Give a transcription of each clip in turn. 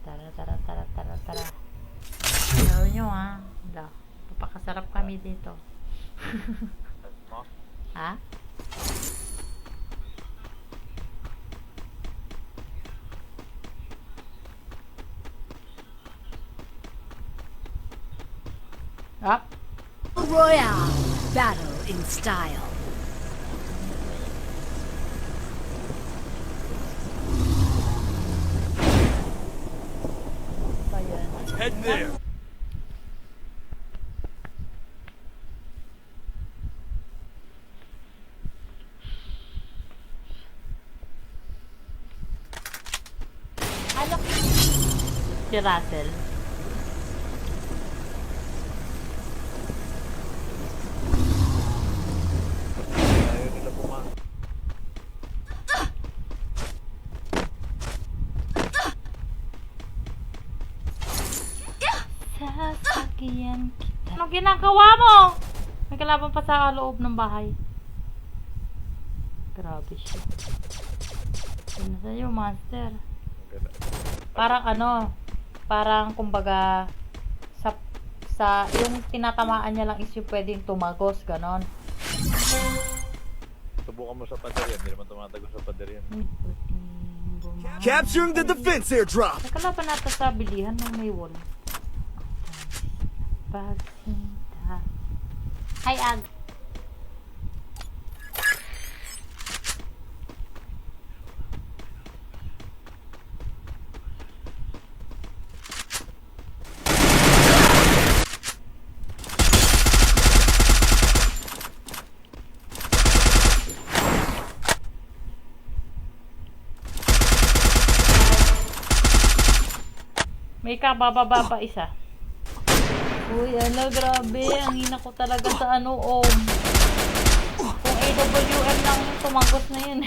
Tara, tara, tara, tara, tara. Ayaw nyo ha. Wala. Papakasarap kami dito. Ha? Up. Royale. Battle in style. Head there. Ano? Si Russell. Ayaw nila pumasok. Sasakyan kita. Ano ginagawa mo? May kalaban pa sa loob ng bahay. Grabe siya. Ano sa'yo, master? Parang ano, parang kumbaga sa yung tinatamaan niya lang is yung pwedeng tumagos, ganon. Subukan mo sa pader yan. Hindi naman tumatagos sa pader yan. Capturing the defense airdrop. Nakalaban natin sa bilihan ng may wall. Pagsinta. Hi, Ag. May kabababa pa isa. Uy, ano, grabe. Ang hina ko talaga sa ano, Kung AWM lang tumagos na yun.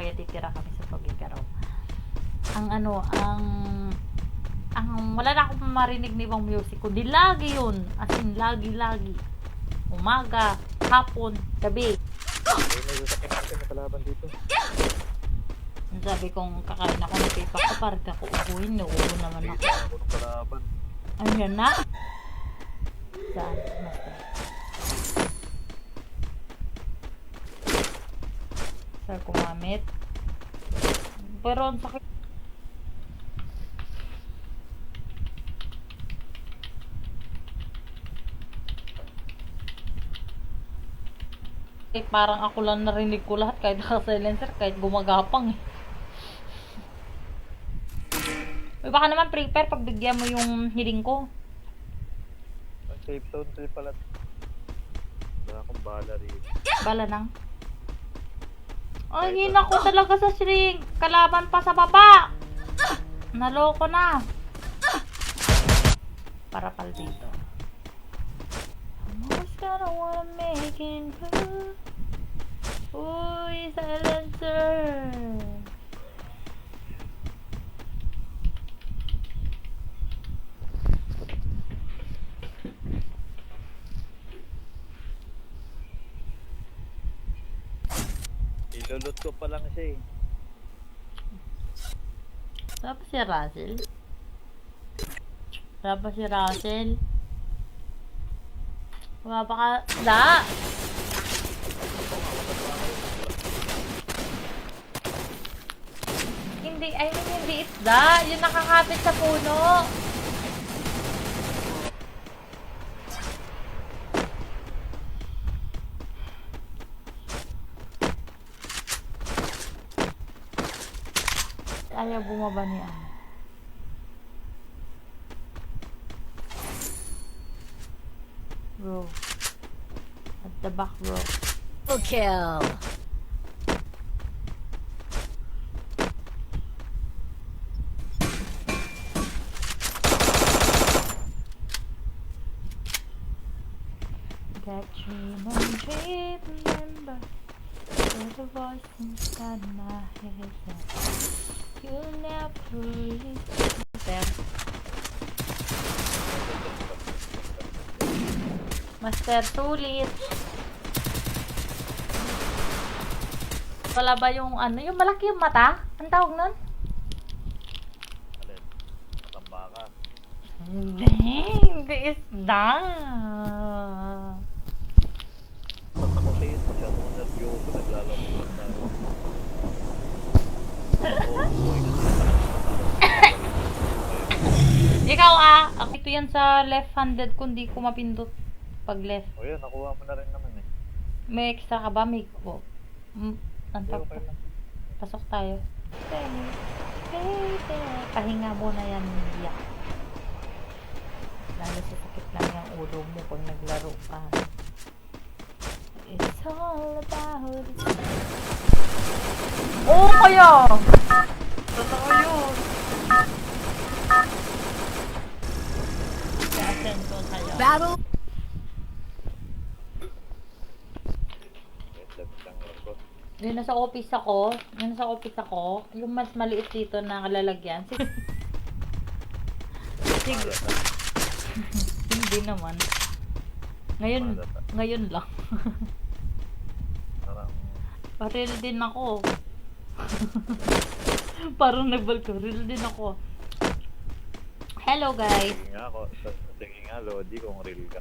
Kaya titira kami sa pagkikaraw. Ang ano, wala na akong marinig na ibang music, kundi lagi yun. As in, lagi. Umaga, hapon, gabi. May sasakyan natin na kalaban dito. Ang sabi kong kakain ako ng pipa ko, parang ako ubuhin, nauubo naman ako. Ako ng kalaban. Ayan na. Saan? Master. Saan kumamit? Pero ang sakit. Parang ako lang narinig ko lahat kahit naka-silencer, kahit gumagapang eh. Uy, baka naman prepare pag bigyan mo yung hiling ko. Safe zone 3 pala. Wala akong bala rin. Bala nang. Ay, hina ko talaga sa shrink. Kalaban pa sa baba. Naloko na. Para pal dito. I'm always gonna wanna make it good. Uy, silencer. Ilulot ko pa lang siya eh. Saan pa si Russell? Saan pa si Russell? Bumaba ka. Da! Hindi isda. Yung nakakapit sa puno. Ayaw bumaba niya. Bro. At the back, bro. Double kill. That dream on dream, remember. There's a voice inside my head that you never really there. Master, sulit. Wala ba yung ano, yung malaki yung mata? Ang tawag nun? Alin? Matamba ka. Hindi isda. Ba't ako tingin mo siya? Kung nervyoso, naglalaro ko na. Oo, buhay na siya. Ikaw ito yan sa left-handed ko, hindi ko mapindot pag left. O yun, nakuha mo na rin naman eh. May extra ka ba? May Hindi, okay lang. pasok tayo. Pahinga muna yan, Mia. Lalo sa sakit lang yung ulo mo pag naglaro ka. It's all about oh, kaya! Totoo yun! Sasend ko sa'yo. Battle. Wait, lang ako. Yung nasa office ako, yung mas maliit dito na lalagyan. Sige. Hindi naman. Ngayon lang. Parang, Paril din ako. Parang nagbalkaril din ako. Hello guys. sige nga, Lodi, kung real ka.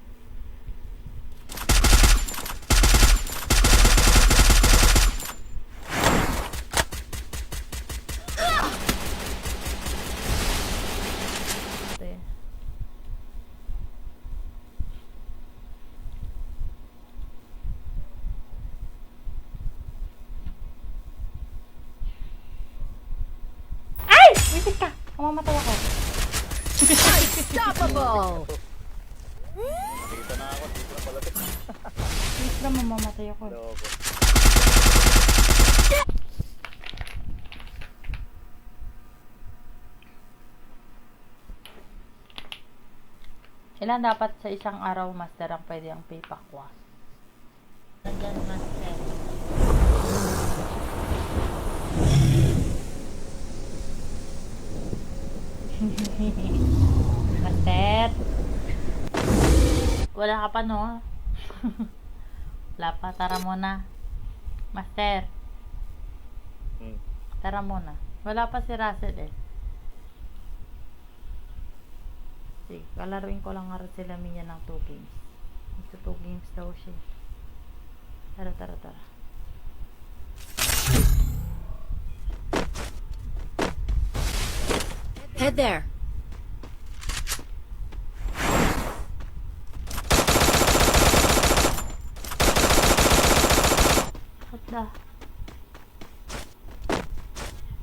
Ay! Wisit ka! Mamamatay ako. Unstoppable. Nakikita na ako, dito na pala ito. Wisit na mamamatay ako. Loko. Ilan dapat sa isang araw, master, ang pwede ang pipakwa? Nandyan, master. Master. Wala ka pa, no? Wala pa, tara muna. Master, tara muna. Wala pa si Russell eh. Sige, kalaruin ko lang nga sila Mia ng 2 games. Ito 2 games daw siya. Tara. Head there. Hala.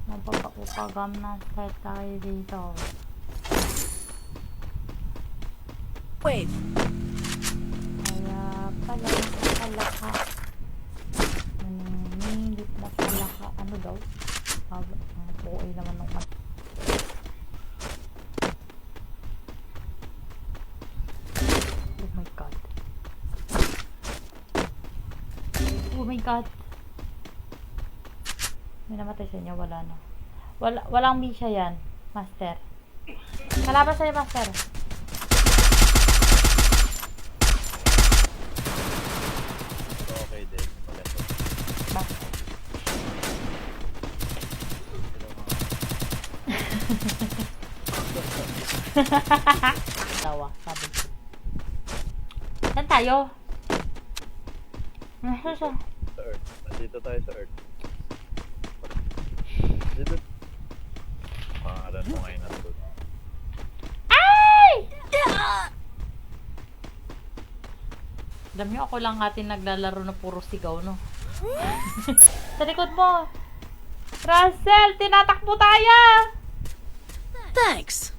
Magpapaupagam na start tayo dito. Wave. Kaya pala ka. Nangingilit na pala ka. Ano daw? Ang buhay naman ng mat. Oh my god. Oh my god. May namatay sa inyo, wala na. Walang misya yan, master. Kalaban sa'yo, master. Okay din. Maganda. Master. Tawa, sabi ko. Saan tayo? Nasa siya? Sa Earth. Nandito tayo sa Earth. Dito. Pangalan mo ngayon nandun. Ay! Alam niyo, ako lang atin naglalaro na puro sigaw, no? Sa likod mo! Russell! Tinatakbo tayo! Thanks.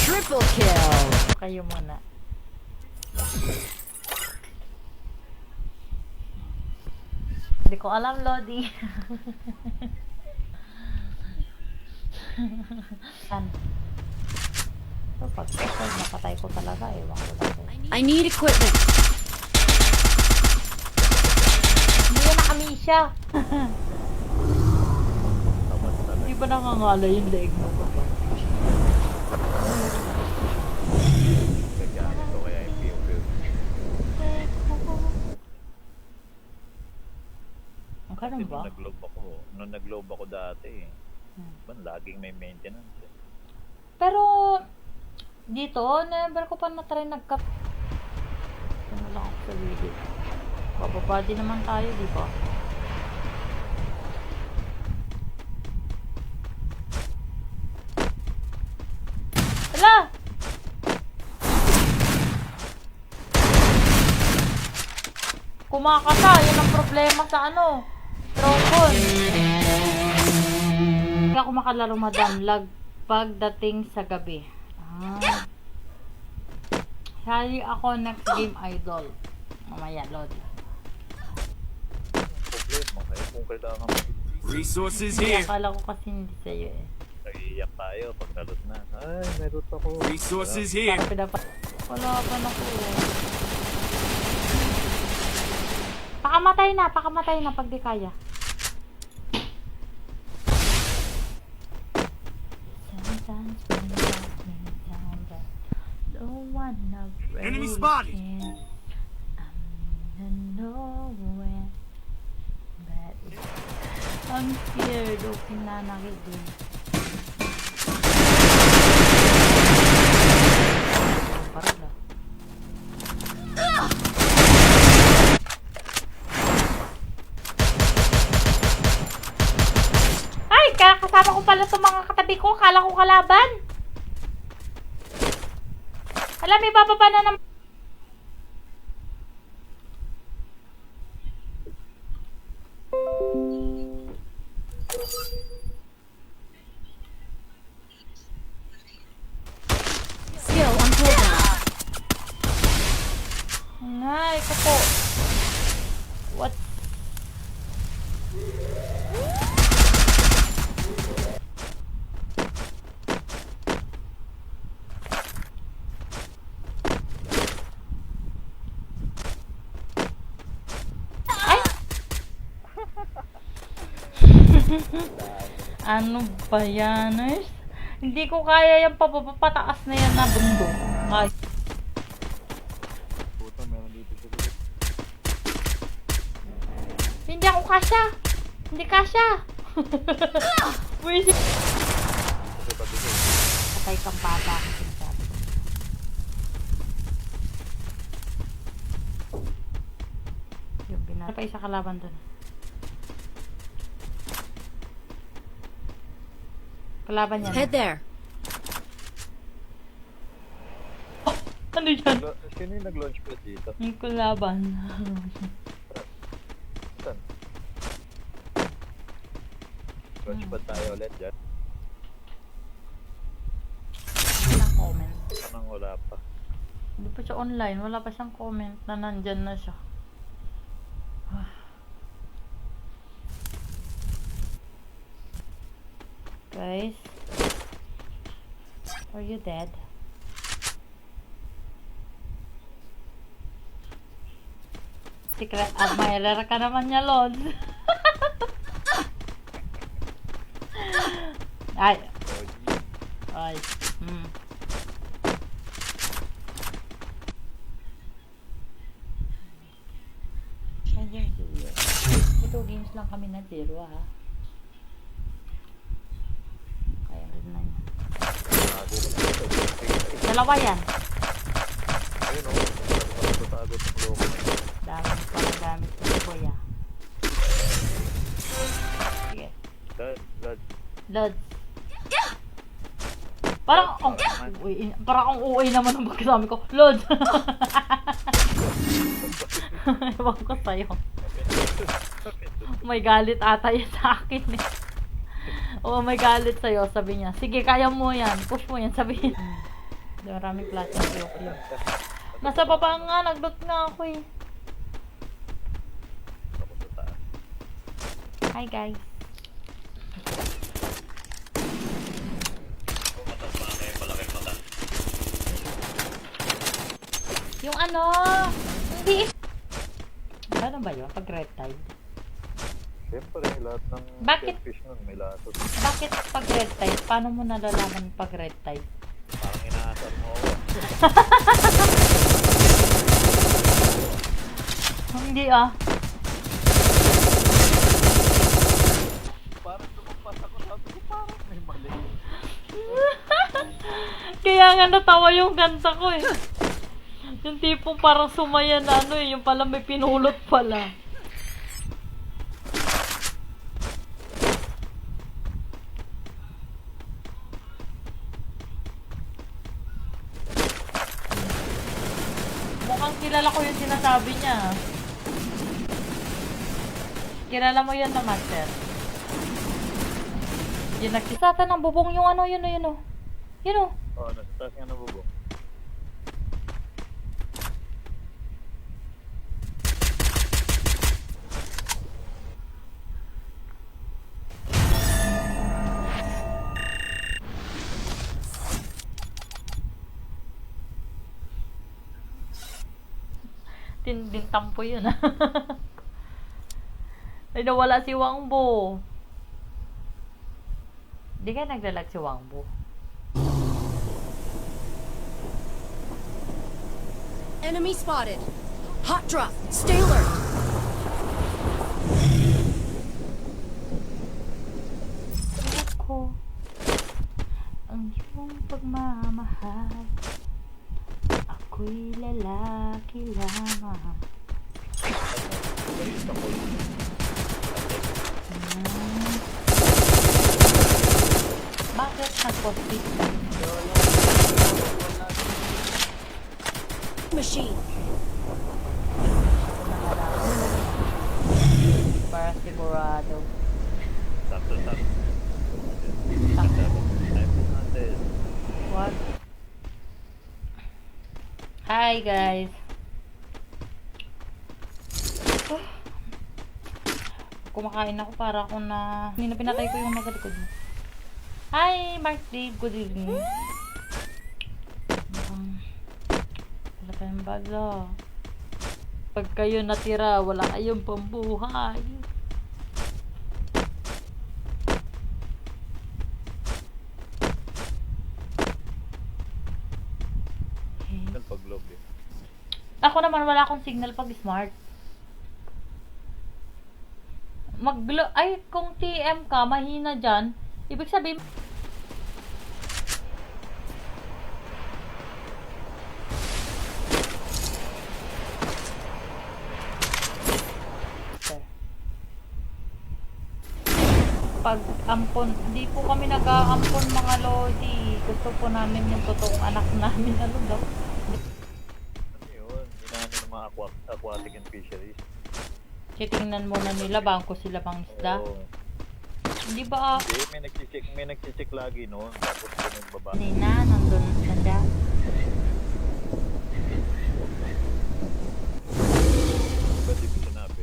Triple kill. Kayo muna. Hindi ko alam, Lodi. Ano? So, pag napatay ko talaga, ewan ko lang. I need equipment. Hindi na kami siya. Tapos na Hindi ba nangangalay yung leeg mo? Ganun Kasi ba? nung nag-globe ako dati, Hmm. laging may maintenance. Pero, dito, never ko pa na-try nagka... Ano lang ako sa video. Bababa din naman tayo, di ba? Hala! Kumakasa, yun ang problema sa ano. Trombone. Hindi ako makalaro, madam. Lag pagdating sa gabi. Ah. Sali ako next game, idol. Mamaya, Lodi. Problema kayo kung kailangan Resources Hindi, here. akala ko kasi hindi sa'yo eh. nag-iiyak tayo pag nalot na. Ay, may loot ako. Resources here. Para pinapat... Wala pa na ko eh. Pakamatay na pag di kaya. Sometimes when you let me down, but no one of Enemy spotted. I'm nowhere. But I'm scared of pinanakit din. Parang lang. Ay! Kasama ko pala itong mga katabi ko. Kala ko kalaban. Alam, may bababa na naman. Skill on cooldown. Ay, ito po. What? Ay! Ano ba yan, nurse? Hindi ko kaya yung papataas na yan na bundok. Ay. Puta, meron dito sa gilid. Hindi ako kasya. Hindi kasya. Wait. Kasi pati ko. Patay kang bata. Sinasabi ko. Yung binata. Pa isa kalaban dun. Kalaban yan. Head there. Ano yan? Sino yung nag-launch pad dito? Yung kalaban. Saan? Launch pad tayo ulit dyan. Walang comment. Anong wala pa? Hindi pa siya online. Wala pa siyang comment na nandyan na siya. Guys. Are you dead? Secret admirer ka naman niya, Lord. Ay. Ay. Hmm. Ayan, zero. Ito, games lang kami na zero, ha? Kaya rin na yan. Tago ko dito. Dalawa yan. Ayun o. Tago sa loko. Dami parang gamit ko ni Kuya. Sige. Dad. Lods. Parang ang parang ang uuwi naman ng pagkasami ko. Lods. Ewan ko sa'yo. May galit ata yan sa akin eh. Oo, may galit sa'yo, sabi niya. Sige, kaya mo yan. Push mo yan, sabi niya. Maraming klase ng joke yun. Nasa baba nga, nag-loot nga ako eh. Ako sa taas. Hi guys. Yung ano, hindi. Ano ba yun? Pag red tide? Siyempre, lahat ng Bakit? shellfish nun may lasos. Bakit pag red tide? Paano mo nalalaman pag red tide? Parang inaasar mo ako. Hindi ah. Kaya nga natawa yung ganda ko eh. Yung tipong parang sumaya na ano eh, yung pala may pinulot pala. Mukhang kilala ko yung sinasabi niya. Kilala mo yun naman, sir. Yung nagsisata ng bubong yung ano, yun o, yun o. Yun o. Oo, nasa taas nga ng bubong. Tinding tampo yun ah. Ay, nawala si Wangbo. Di kaya naglalag si Wangbo. Enemy spotted. Hot drop. Stay alert. Ako ang iyong pagmamahal. Ako'y lalaki lamang. Bakit nag-post-it ka? Machine. Para sigurado. Sakto. Sakto. Time natin. What? Hi guys. Kumakain ako para ako na pinatay ko yung nagalikod mo. Hi Mark Dave, good evening. Wala tayong bala. Pag kayo natira, wala kayong pambuhay. Pag log eh. Ako naman wala akong signal pag smart. Ay, kung TM ka, mahina dyan, ibig sabihin, pag ampon, hindi po kami nag-aampon mga lodi. Gusto po namin yung totoong anak namin. Ano daw? Ano yun? Hinahanap ng mga aquatic and fisheries. Titingnan muna nila, bangko sila pang isda. Oo. Hindi ba, Hindi, may nagchicheck lagi noon. Tapos nagbaba. kanina, nandun na siya. Ba't di ko sinabi?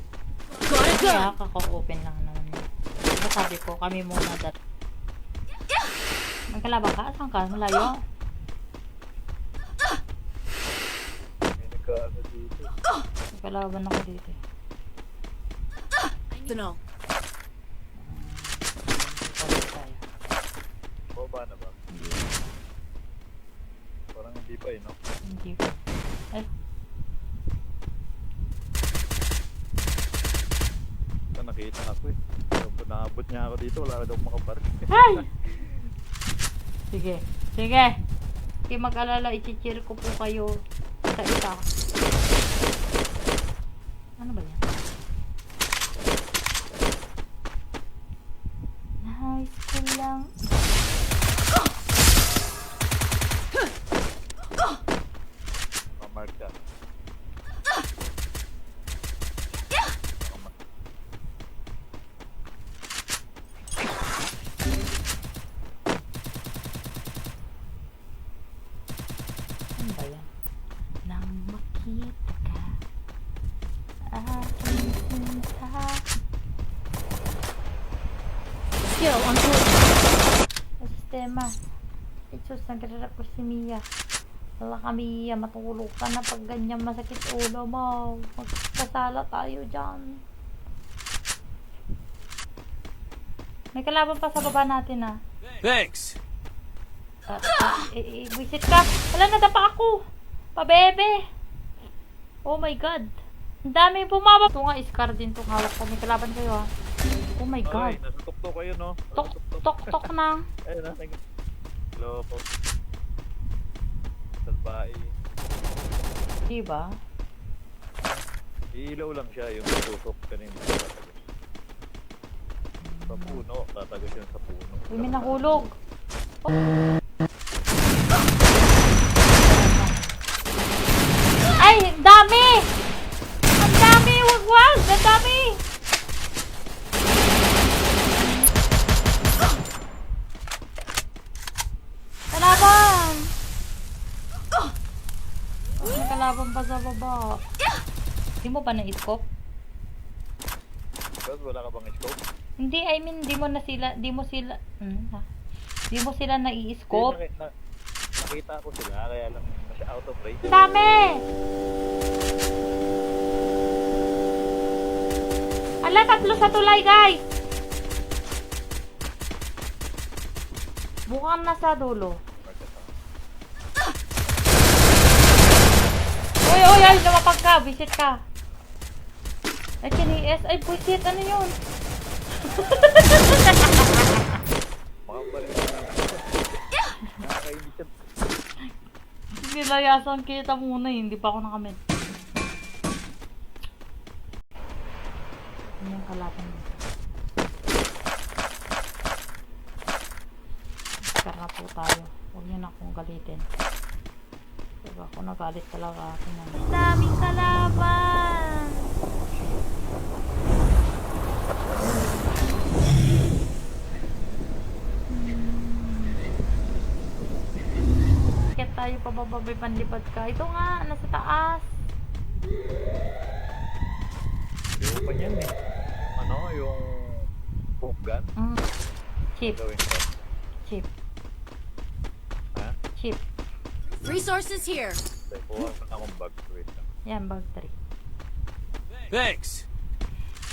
Got a Kaya, gun. kako-open lang naman yun. Diba sabi ko, kami muna dat. Magkalaban ka? Saan ka? Malayo? May nagkaano dito. Magkalaban ako dito. Tunnel. Tayo. Baba na ba? Parang hindi pa eh, no? Hindi ko. Ay, Ito nakita ako eh. Kapag naabot niya ako dito, wala na daw makaparin. ay! Sige. Sige. Hindi mag-alala, i-cheer ko po kayo sa isa. Ano ba yan? Nice ko lang. Mamark ka. Ano ba yan? Nang makita ka, aking sinta. Skill on cooldown. Sa sistema. Isus, nagre-rap ko si Mia. Wala ka Mia, matulog ka na pag ganyan masakit ulo mo. Magkasala tayo dyan. May kalaban pa sa baba natin ah. Thanks. Visit ka. Wala, nadapa ako. Pabebe. Oh my god. Ang dami bumaba. Ito nga, Scar din itong hawak ko. May kalaban kayo ah. Oh my god. Ay, nasa tuktok kayo, no? Tok na. Ayun na. Loko. babae. Diba? Iilaw lang siya yung tutok kanina. Sa puno, tatagos yun sa puno. Uy, may nahulog. Ay, ang dami! Ang dami! Wag, wag! Ang dami! Kalaban! May kalaban pa sa baba. Di mo ba na-scope? Because wala ka bang scope? Hindi, I mean, di mo sila na-i-scope. Nakita ko sila, kaya lang masya out of range. Ang dami! Ala, 3 sa tulay, guys! Mukhang nasa dulo. Uy, uy, ay, lumapag ka. Visit ka. Ay, kinies. Ay, visit. Ano yun? Makabalik na. Nakakainis siya. Nilayasan kita muna eh. Hindi pa ako nakamit. Ano yung kalaban mo? Iskar na po tayo. Huwag niyo na akong galitin. Diba ako nagalit talaga ako na. Daming kalaban! Kaya tayo pabababay panlipad ka. Ito nga, nasa taas. Yung pa niyan eh. Ano, yung poke gun? Chip, Gawin ko. chip, Ha? chip. Resources here. Like, kuha ko na akong bag. Wait lang. Yan, bag 3. Thanks.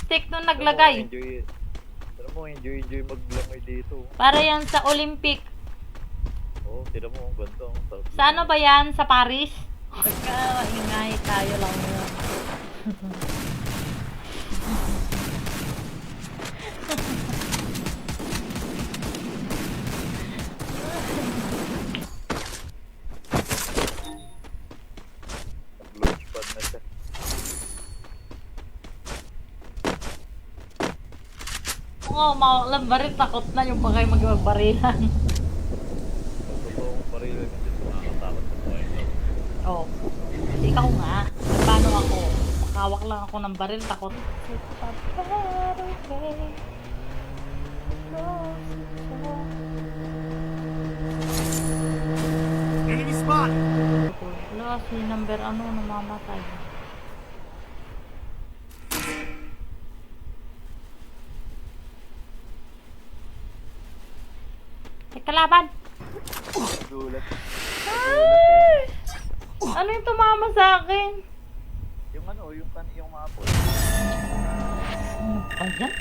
Stick nung naglagay. Tira mo, enjoy maglangoy dito. Para yan sa Olympic. Oo, tira mo, ganito. Sa ano ba yan? Sa Paris? Pagka-ingay tayo lang yun. Launch pad na siya. Oo, makakulang baril. Takot na yung pa kayo magbarilan. Totoong baril kasi nakakatakot sa buhay ko. Oo. Kasi ikaw nga. Paano ako? Makawak lang ako ng baril. Takot. Enemy spotted. Wala, si number ano namamatay. May kalaban! Gulat. Ay! Ano yung tumama sa akin? Yung ano, yung mapol. Ano ba yan?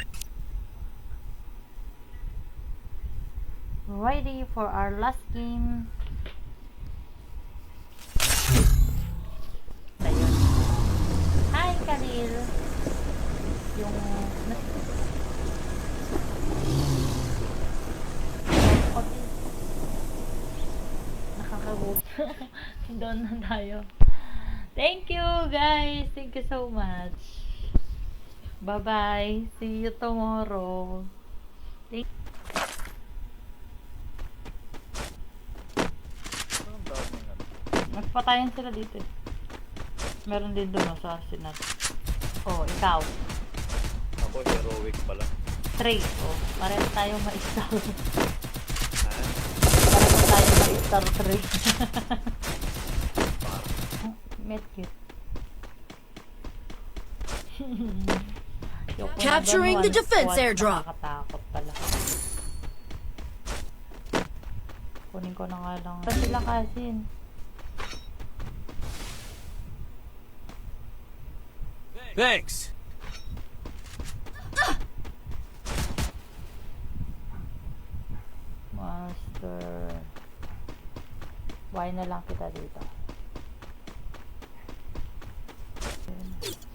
Ready for our last game. Ayun. Hi, Khalil. Yung... Nakakagot. Doon na tayo. Thank you, guys. Thank you so much. Bye-bye. See you tomorrow. Ang daming ano. Magpatayan sila dito. Meron din doon sa Arsenal. Oh, ikaw. Ako, heroic pala. 3. Oh, pareho tayong ma-star. Ha? Pareho tayong ma-star 3. Medkit. Capturing the defense airdrop. Nakakatakot pala. Kunin ko na nga lang. Basta sila kasin. Thanks. Master. Why na lang kita dito.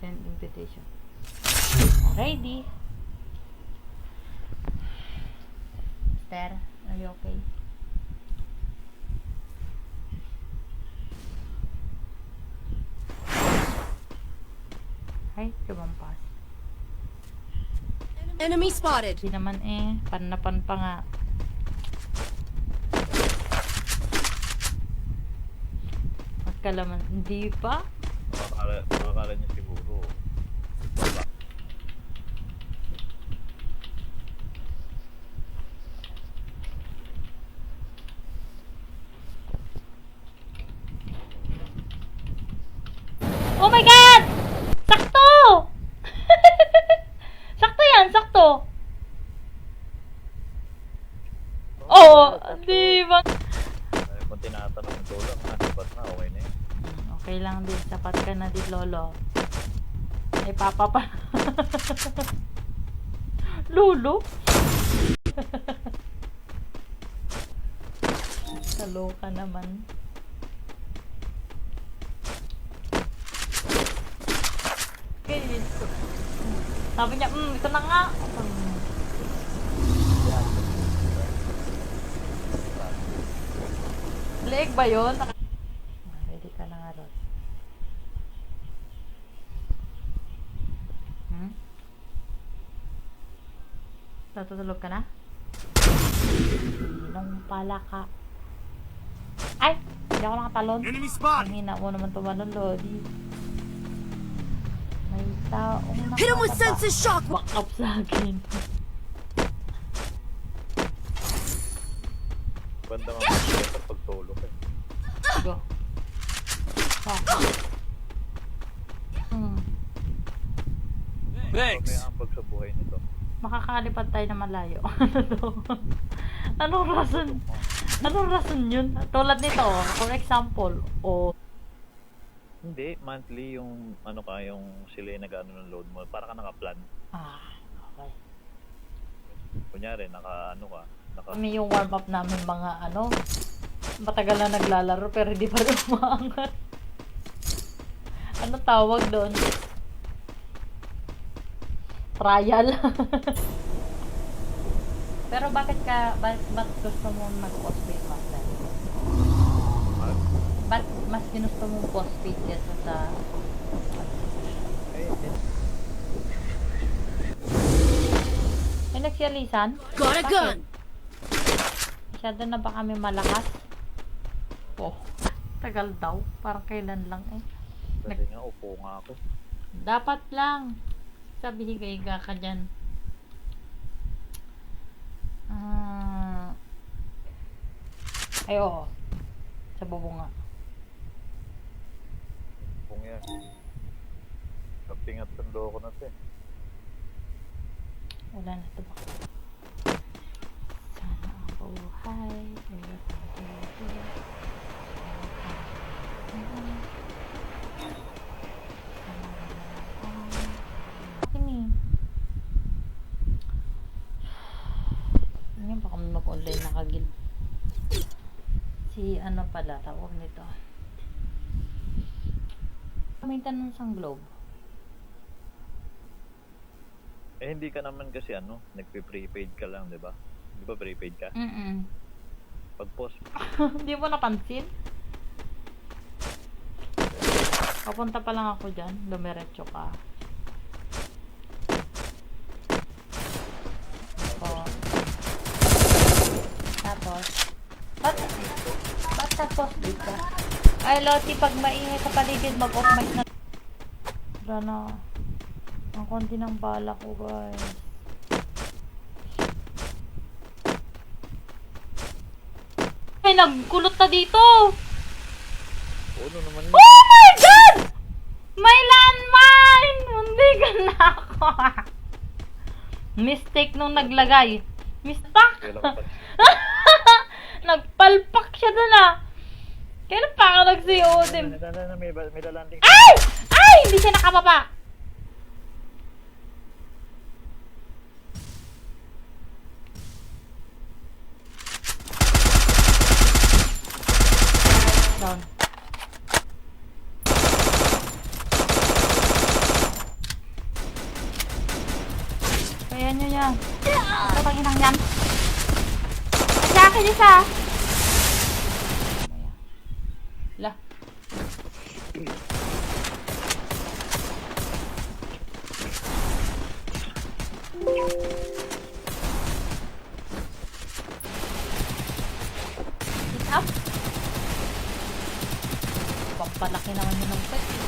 Send invitation. Ready. Esther, are you okay? Enemy spotted. Hindi naman eh. Pan pa nga. Magkalaman. Hindi pa? Makakala niya siguro. Oh my God! Sakto! Sakto yan, sakto. Oo, di ba? Ay, kung tinatanong ng tulong, sapat na, okay na yun. Okay lang din, sapat ka na din, Lolo. Ay, papa pa. Lolo? Kaloka naman. Okay. Sabi niya, ito na nga. Leeg ba yun? Ready ka na nga, Rod. Natutulog ka na? Sinong pala ka? Ay! Hindi ako nakatalon. Enemy Ang spotted. hina mo naman tumalon, Lodi. May taong Hit him with nakataba. senses shock. Back up sa akin. Banda nga mag-shelter pag tulog eh. Go. Back. Thanks. May ambag sa buhay nito. Makakalipad tayo na malayo. Anong rason? Anong rason yun? Tulad nito, for example, Hindi, monthly yung ano ka, yung sila yung nag-ano ng load mo. Para ka naka-plan. okay. Kunyari, naka-ano ka. Kami yung warm up namin mga matagal na naglalaro pero hindi pa rin umaangat. Ano tawag doon? Trial. Pero bakit gusto mo mag-postpaid master? Ba't mas ginusto mo postpaid kesa sa may nagsiyalisan? Got a gun. Masyado na ba kami malakas? Oh, tagal daw. Parang kailan lang eh. Kasi nga, upo nga ako. Dapat lang. Sabi higa-higa ka dyan. Ay, oo. Sa bubunga. Kung yan. Kapingat sundo ko na ito eh. Wala na ito ba? Sana ang buhay ay mabuti. Ini. Ngayon baka mag-online nakagil. Si ano pala, tawag nito. Maintenance ang globe. Eh, hindi ka naman kasi ano, nagpe-prepaid ka lang, di ba? Di ba prepaid ka? Pag post, Hindi mo napansin? Papunta pa lang ako dyan. Dumiretso ka. Tapos, ba't tapos dito? Ay, Loti, pag maingay sa paligid, mag-off mic na. Wala na. Ang konti ng bala ko, guys. Ay, nagkulot na dito! ano naman yun? Oh my God! May landmine! Hindi ka na ako. Mistake nung naglagay. Mistake? Wala ko pa. Nagpalpak siya dun ah. Kailan pa ako nag-COD? May lalanding. Ay! Ay! Hindi siya nakababa. Down. Kaya nyo yan. Ito paginang yan. Sa akin isa. La. Palaki naman yun ng pet.